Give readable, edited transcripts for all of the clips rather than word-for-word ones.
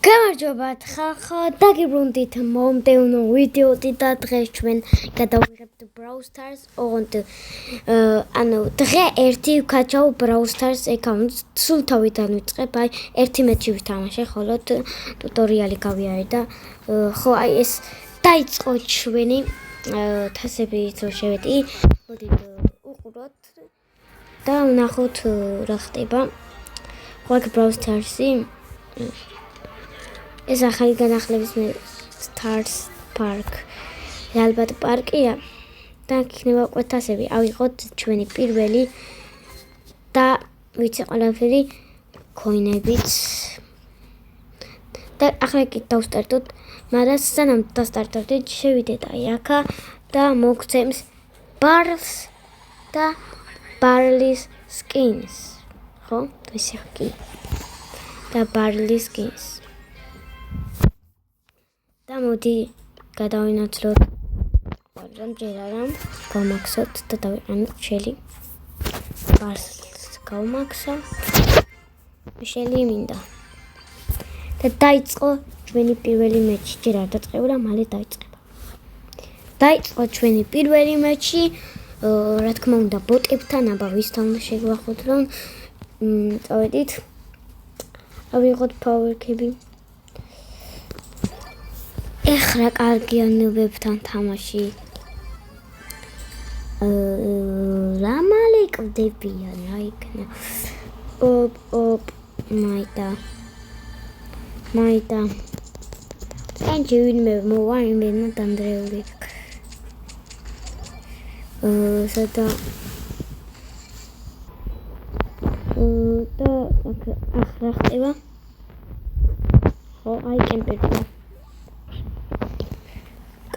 გამარჯობათ ხალხო, დაგიბრუნდით მომდევნო ვიდეოთი და დღეს ჩვენ გადავიღებთ Brawl Stars ოღონდ დღე ერთი ვქაჩავ Brawl Stars აკაუნტს სულ თავიდან ვიწყებ, აი ერთი მეჩი ვითამაშე, ხოლო ტუტორიალი გავიარე და ხო აი ეს დაიწყო ჩვენი თასებით რო შევედი, მოდით უყუროთ და ვნახოთ რა ხდება. ხო აქ Brawl Stars-ი ეს ახალი განახლების Stars Park. ალბათ პარკია და იქნება კვეთასები. ავიღოთ ჩვენი პირველი და ვიცი ყველაფერი coin-ებით. და ახლა კი დავსტარტოთ, მაგრამ სანამ დავსტარტავდით, შევიდეთ აი აქა და მოგცემს Barl's და Barley's skins. ხო? ესე კი. და Barley's skins. და მოდი გადავინაცვლოთ ჯერ არა გავმაქსოთ და დავიყენოთ შელი Barl's გავმაქსა შელი მინდა და დაიწყო ჩვენი პირველი მეჩი ჯერ არ დაწყებულა მალე დაიწყო ჩვენი პირველი მეჩი რა თქმა უნდა ბოტებთან აბა ვისთან უნდა შეგვახოთ რომ წავედით ავიღოთ power-კები ეხლა კარგია ნუბებთან თამაში. რა მალე ყდებიან რა იქნა. მაიტა. ანჯი ვინმე მოვაიმე დანდრეული. სადა და ახლა ხდება. ხო აი კემპერია.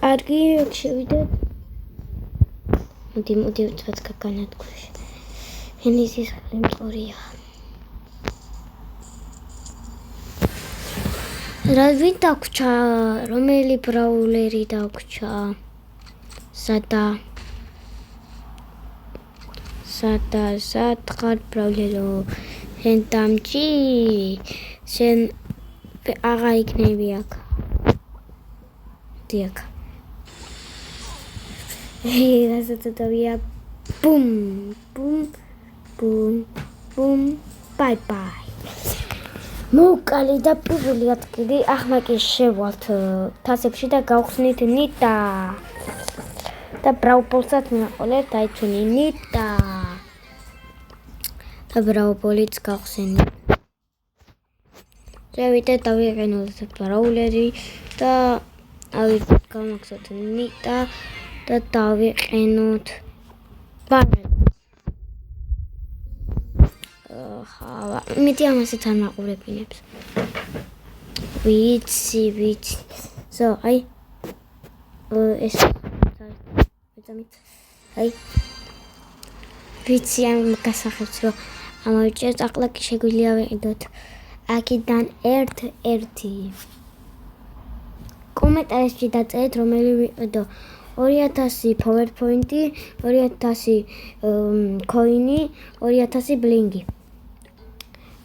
კარგი, შევიდეთ. მოდი ვთქვათ განადგურე. ენიზის ხლემწორია. რა ვინ დაგვრჩა? რომელი ბრაულერი დაგვრჩა? სად ბრაულერო? შენ დამჭი? შენ აღარ იქნები აქ. დიახ. Hey, boom, bye bye. მოკალი და პირველი ადგილი ახლა კი შევალთ თასებში და გავხსნით ნიტა. და ბრაუბოლსაც მიყოლეთ აი ჩვენი ნიტა. და ბრაუბოლიც გავხსენით. შევიდეთ დავიყენოთ ბრაულერი და გავმაქსოთ ნიტა. და დავიყენოთ ბარლი. ხა, მეტი ამასაც არ მაყურებინებს. ვიცი. ზო, აი. ეს ვიტამით. აი. ვიცი ამ გასახებს რომ ამოვიჭერთ, ახლა კი შეგვიძლია ვიყიდოთ. აქედან ერთ-ერთი. კომენტარებში დაწერეთ რომელი ვიყიდო. 2000 PowerPoint-ი, 2000 coin-ი, 2000 bling-ი.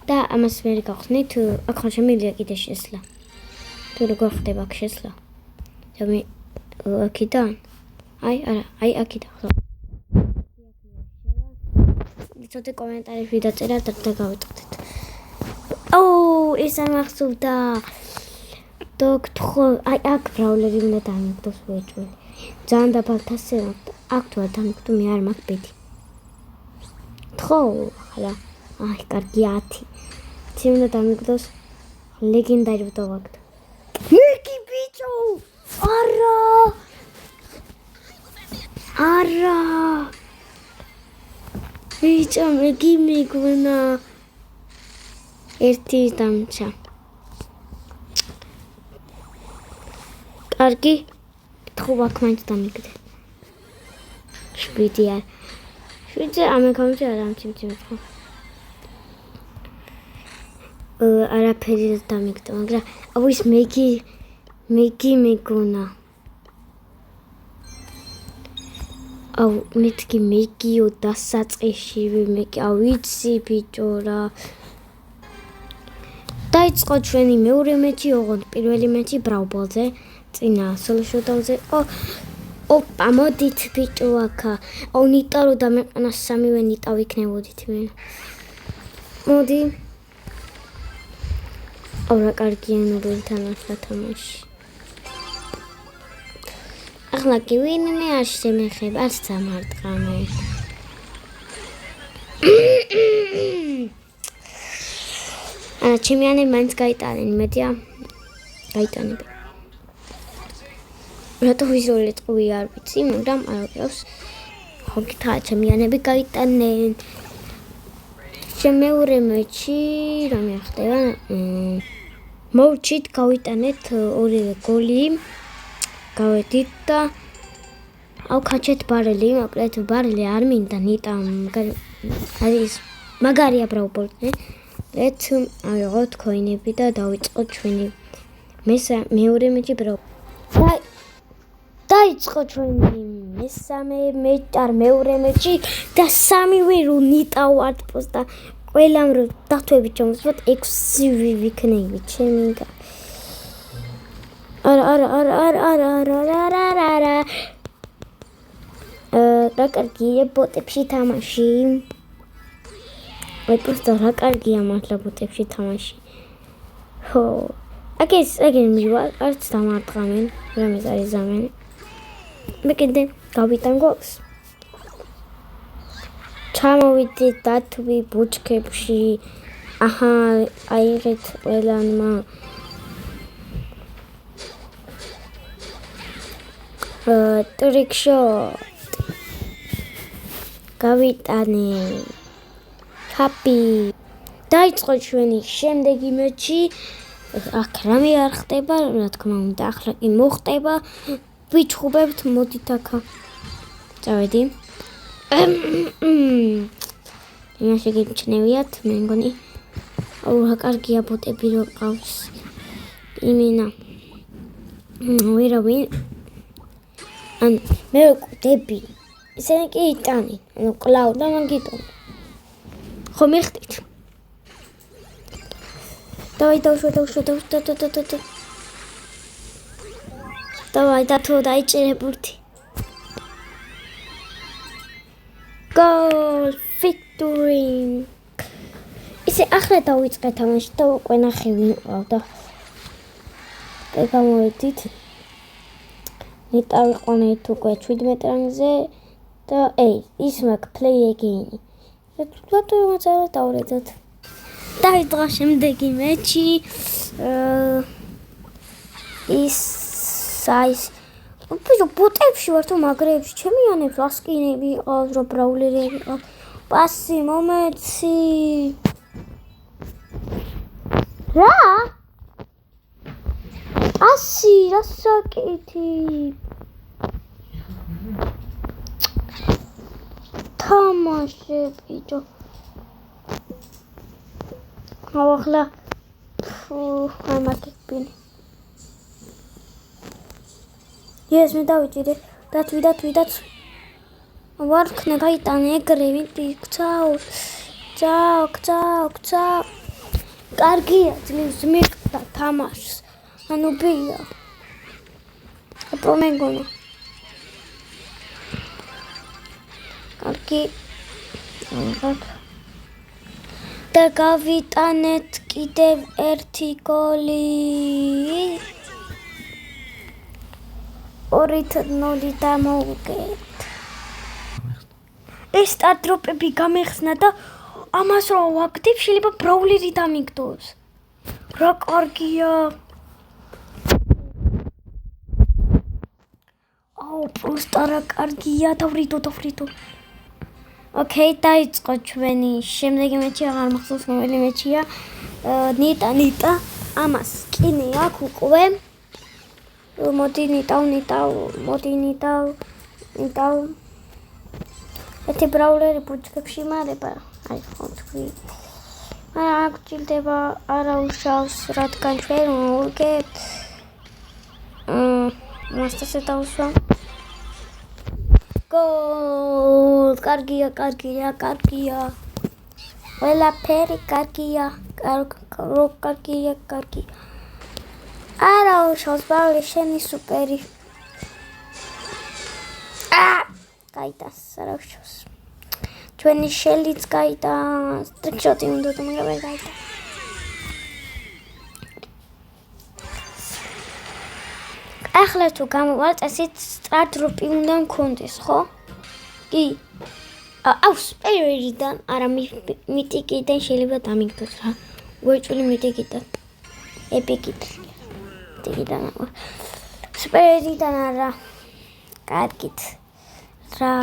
და ამას მე გავხსნით, აქ ხარ შემიძლია კიდე შესლა. თუ როგორ ხდება აქ შესლა? მე აქედან. აი აქედან ხო. ცოტა კომენტარებში დაწერათ და გავიტყდეთ. ეს არ მახსოვდა. დოქტორ, აი აქ ბრაულერი უნდა დამიგდოს ვეჭველი. ძალიან დაბალთასეა. აქ თუ არ დამიგდო მე არ მაქვს ბედი. ხო, ხლა. აი, კარგი 10. ცი უნდა დამიგდოს ლეგენდარი ვდოვაგდ. მეგი ბიჭო! არა! ბიჭო, მეგი მიგონა. ერთი დამჭა. კარგი. ხო აქ მაინც დამიგდე. 7-ია. 7 ამ აკაუნტი არ ამჩიმჩიმ ხო. არაფერი დამიგდო, მაგრამ ის მეგი მეგონა. მეთქი მეგიო დასაწყისში მეგი ვიცი ბიჭო რა. დაიწყო ჩვენი მეორე მეჩი, ოღონდ პირველი მეჩი ბრაუბოლზე, წინა სოლო შოუდაუნზე. ოპა, მოდით ბიჭო აქა. ნიტარო და მეყანა სამივე ნიტავ იქნებოდით მე. მოდი. რა კარგია ნუბელთან ახლა თამაში. ახლა კი ვინმე არ შემეხება, არ სამარტყამე. ჩემიანები მაინც გაიტანენ, მეტია გაიტანები. რატო ვიზუალური წყუი არ ვიცი, მაგრამ არ ვიყავს. ხო გითხრა, ჩემიანები გაიტანენ. მეორე მეჩი რა მეხდება? მოვჭით გავიტანეთ ორივე გოლი. გავედით და ავქაჩეთ ბარელი, მოკლედ ბარელი არ მინდა ნიტა არის მაგარია ბრაუბოლზე. let ავიღოთ კოინები და დავიწყოთ ჩვენი მეორე მეჩი ბრაუბოლ. დაიწყო ჩვენი მესამე მეჩი, არ მეორე მეჩი და სამივე რო ნიტა ვართ პოსტა ყველამ რო დათვებით ჩამოსვათ 6 ვიქნები ჩემი არა რა კარგია ბოტებში თამაში. ვაი პროსტა რა კარგია მართლა ბოტებში თამაში. ხო აგეს მივა არც დამარტყამენ რამეს არის ზამენ. მე კიდე გავიტან გოლს. ჩამოვიდეთ დათვი ბუჩქებში. აჰა აიღეთ ყველანმა. ტრიქშოტ გავიტანე. ჰაპი. დაიწყო ჩვენი შემდეგი მეჩი. აქ რამე არ ხდება, რა თქმა უნდა, ახლა კი მოხდება. ვიჩხუბებთ, მოდით აქა. წავედი. იმაში გიმჩნევიათ, მე მგონი. რა კარგია ბოტები რო ყავს. იმინა. ვერავინ. მე ვკვდები. ისინი კი იტანენ. კლაუ და მან გიტონა. ხო მიხდით. დავაი დავშვა. დავაი დათო დაიჭერე ბურთი. Goal victory. ისე ახლა დავიწყე თამაში და უკვე ნახე ვინ ყავდა. გამოვედით. ნიტა ვიყვანეთ უკვე 17 რანგზე და ის მაგ play again. რატო მოწალა დავრედოთ. დაიწყო შემდეგი მეჩი. ის ბოტებში ვარ თუ მაგრებში ჩემიანებს ასკინები ყავს რო ბრაულერები ყავს. პასი მომეცი. რა? ასი რა საკეთი. თამაში ბიჭო. ახლა აი მაგებინი. Yes, მე დავიჭირე. დათვი. ვარქნა გაიტანე ეგრე ვინტი. წაო. კარგია, ძლივს მიხდა თამაშს. ანუ ბია. პრომენგონა. კარგი. და გავიტანეთ კიდევ ერთი გოლი. 2-0 დამოვგეთ. ეს სტარდროპები გამეხსნა და ამას რო ვაკეთებ შეიძლება ბრაულერი დამიგდოს. რა კარგია. პროსტა რა კარგია, დავრიდო. ოკეი, დაიწყო ჩვენი შემდეგი მეჩი, აღარ მახსოვს რომელი მეჩია. ნიტა, ამას კინე აქვს უკვე. მოდი ნიტავ. ეთი ბრაულერი ბუჩქებში მარება. აი ხო თქვი. აქ ჭირდება არა უშავს, რადგან ჩვენ ვუგებთ. მასტასე დავსვა. გოლ! კარგია. ყველაფერი კარგია, კარგია. არა უშავს ბავშვი შენი სუპერი. გაიტას არა უშავს. ჩვენი შელიც გაიტას. ტრიქშოტი უნდა მაგრამ გაიტა. ახლა თუ გამოვალთ, ასეთ სტარტ-დროპი უნდა მქონდეს, ხო? კი. აუ, სპერერიდან, არა მიტიკიდან შეიძლება დამიგდოს რა. უეჭველი მიტიკიდან. ეპიკიდან. მიტიკიდან. სპერერიდან არა. კარგით. რა,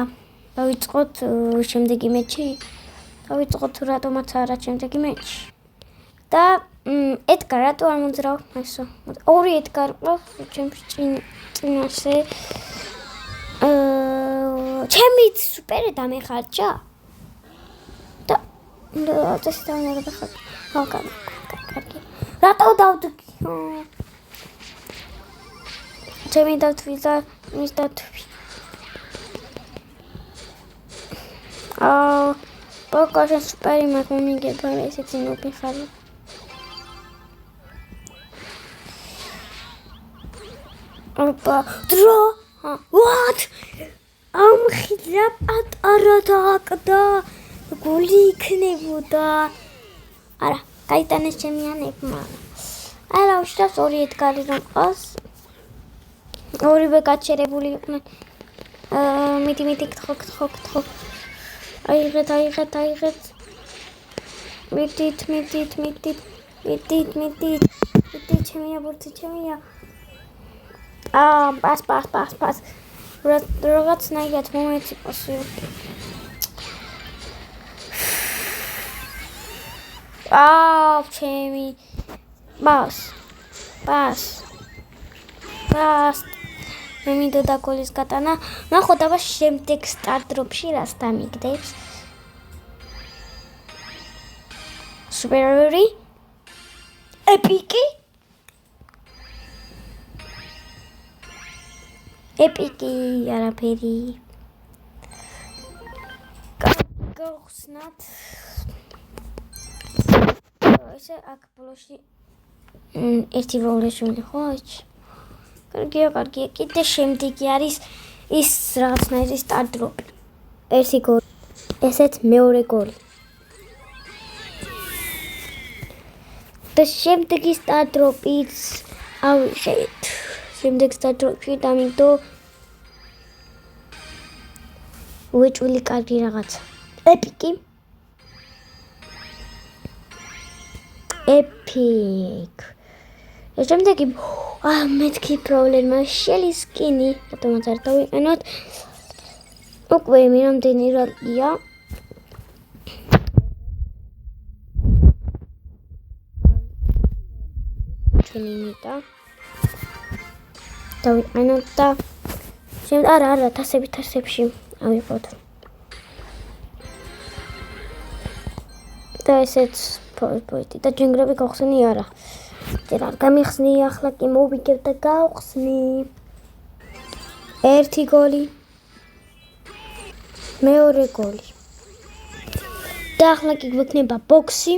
დავიწყოთ შემდეგი მეჩი. დავიწყოთ რატომაც არა შემდეგი მეჩი. და ედგარ რატო არ მოძრავ? ესო. ორი ედგარ ყავს ჩემს წინაშე. ჩემი სუპერი დამეხარჯა. და ეს დამეხარჯა. კარგი. რატო დავდგი? ჩემი დავთვი და მის დავთვი. პოკოშენ სუპერი მაგმიგება ესეთი მოფიხარ. Opa, dro. What? ხიდა პატარა დააკდა. გული იქნებოდა. არა, გაიტანეს ჩემი ანებმა. არა, უშავს ორი ედგარი რომ ყავს. ორივე გაჩერებული იყვნენ. მიდი გთხო. აიღეთ. მიდით. ჩემია ბურთი ჩემია. პას. რაღაცნაირად მომეცი პასი. ჩემი. პას. მე მინდოდა გოლის გატანა. ნახოთ აბა შემდეგ სტარტ-დროპში რას დამიგდებს. სუპეროვერი? ეპიკი? ეპიკი არაფერი. გავხსნათ. ესე აქ ბოლოში ერთი როლეშული ხო აჩ. კარგია. კიდე შემდეგი არის ის რაღაცნაირი სტარტ-დროპი. ერთი გოლი. ესეც მეორე გოლი. და შემდეგი სტარტ-დროპიც ავიღეთ. შემდეგ სტარტ-დროპში დამიდო უეჭველი კარგი რაღაცა. ეპიკი. ეპიკ. შემდეგი მეთქი პრობლემა შელის სკინი. რატომაც არ დავიყენოთ. უკვე მირამდენი რაკია. ჩენინიტა. დავიყენოთ და არა, თასებში ავიღოთ. და ესეც პოინტი და ჯინგრები გავხსნი არა. ჯერ არ გამიხსნი, ახლა კი მოვიგებ და გავხსნი. ერთი გოლი. მეორე გოლი. და ახლა კი გვექნება ბოქსი.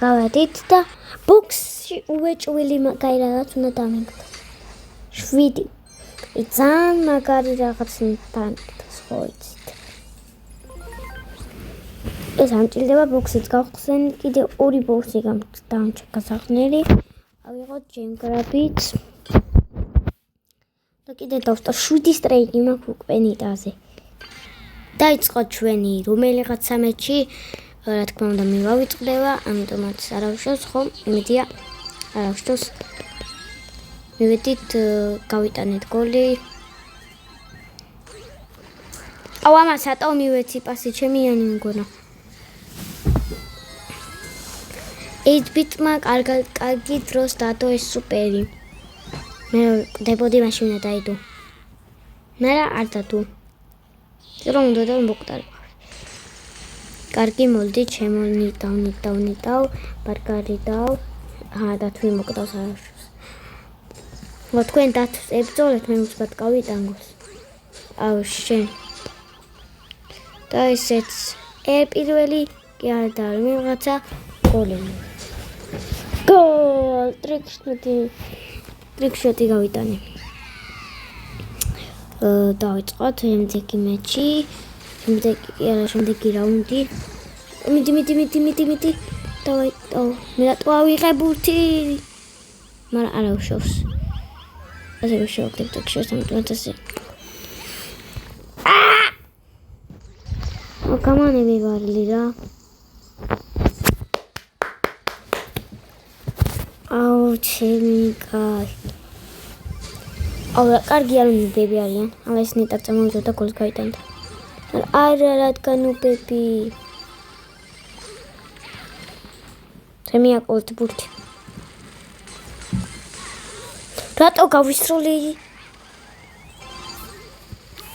გავადით და ბოქსში უეჭველი მაგარი რაღაც უნდა დამიგდო. 7. ძალიან მაგარი რაღაც დამიგდოს ხო იცით. ეს ამჭირდება ბოქსიც გავხსენ, კიდე ორი ბოქსი დამჭირდა გასახსნელი. ავიღოთ ჯენგრაბიც. და კიდე დავსტა 7 სტრეიკი მაქვს უკვე ნიტაზე. დაიწყო ჩვენი რომელიღაცა მეჩი, რა თქმა უნდა მე ვავიწყდება, ამიტომაც არა უშავს ხო? იმედია არა უშავს. მივედით გავიტანეთ გოლი. ამას ატო მივეცი პასი ჩემიანი მგონა. 8-ბიტმა კარგი დროს დადო ეს სუპერი. მე დებოდი მაშინ უნდა დაიდო. მე არ დადო. რომ უნდა და მოკვდარ. კარგი მოლდი ჩემონიტავ, ბარგარიდავ. დათვი მოკვდავს არაშ. თქვენ დათვს ებრძოლეთ, მე უცბად გავიტანგოს. შენ. და ესეც პირველი კი არა და რაღაცა გოლი. გოლ! ტრიკშოტი გავიტანე. დავიწყოთ შემდეგი მეჩი. შემდეგი რაუნდი. მიდი. დავაი, მე რატო ავიღე ბურთი? მაგრამ არა უშავს. ასე ვიშოვდებ ტრიკშოტს ამიტომ ასე. გამანები ვარლი რა. ჩემი კაი. კარგი არ ნუბები არიან. αλλά ეს ნეტარ წამოვიდა და გოლს გაიტანდა. არა რადგან ნუბები. ჩემი აკოლტ ბურთი. რატო გავისროლე?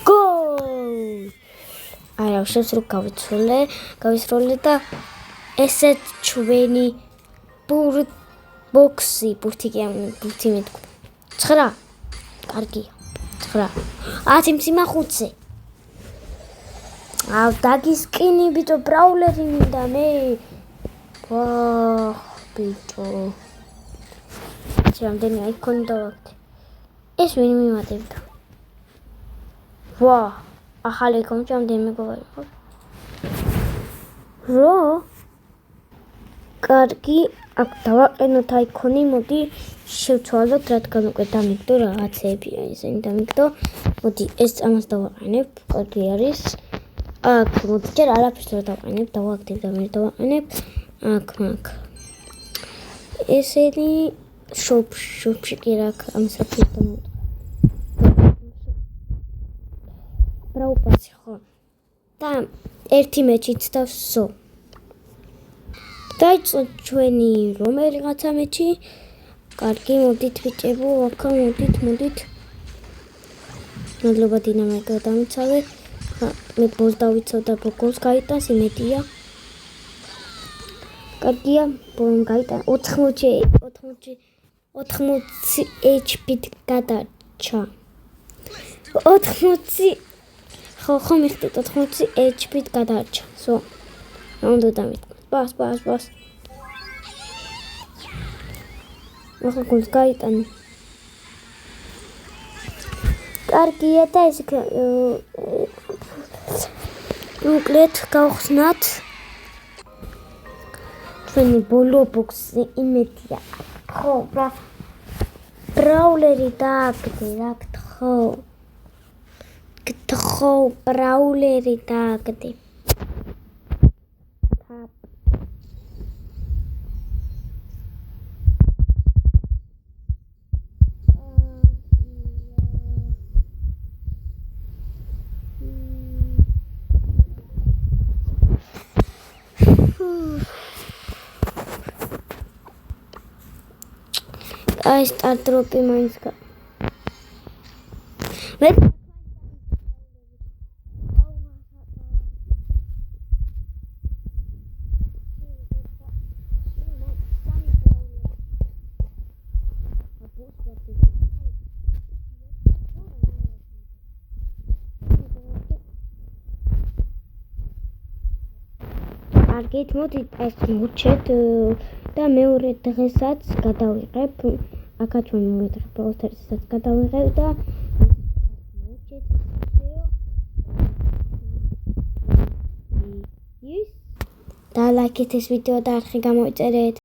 გოლ! არა, უშავს რომ გავისროლე და ესეც ჩვენი ბოქსი ბურთი მეთქვა. 9. კარგია. 9. 10 სიმახუცე. დაგისკინი ბიჭო ბრაულერი მინდა მე. ბიჭო. რამდენი აიქონი დავაგდე. ეს ვინ მიმატებდა? ახალი აიქონი რამდენი მეგობარი ყავს. კარგი, აქ დავაყენოთ აიქონი, მოდი შევცვალოთ, რადგან უკვე დამიგდო რაღაცეები ისინი დამიგდო. მოდი ეს ამას დავაყენებ, კარგი არის. აქ მოდი ჯერ არაფერს ვერ დავაყენებ, დავაგდებ და მე დავაყენებ. აქ ესენი შოპში კი რა ამ საფრთხე მოდ. ბრაუპასი ხო. და ერთი მეჩიც და ვსო. დაიწყოთ ჩვენი რომელიღაცა მეჩი. კარგი, მოდით ბიჭებო, აქა მოდით. მადლობა დინამიკა დამიცავე. მე ბოლს დავიცავ და გოლს გაიტანს იმედია. კარგია, ბოლს გაიტანა 80 HP-ით გადარჩა. 80 ხო მიხდით 80 HP-ით გადარჩა. სო. უნდა დამიტყვი. ბას. ახლა გოლს გაიტანა. კარგია და ეს უკლეთ გავხსნათ. ჩვენი ბოლო ბოქსი იმედია. ხო, ბრაულერი დააგდე, რა გთხოვ. ბრაულერი დააგდე. აი სტარტ-დროპი მაინც კარგით, მოდით ეს მოვჩეთ და მეორე დღესაც გადავიღებ. აქა ჩვენ მეორე პროსტერისაც გადავიღებ და მოვჩეთ ვიდეო. და ლაიქეთ ეს ვიდეო და არხი გამოიწერეთ.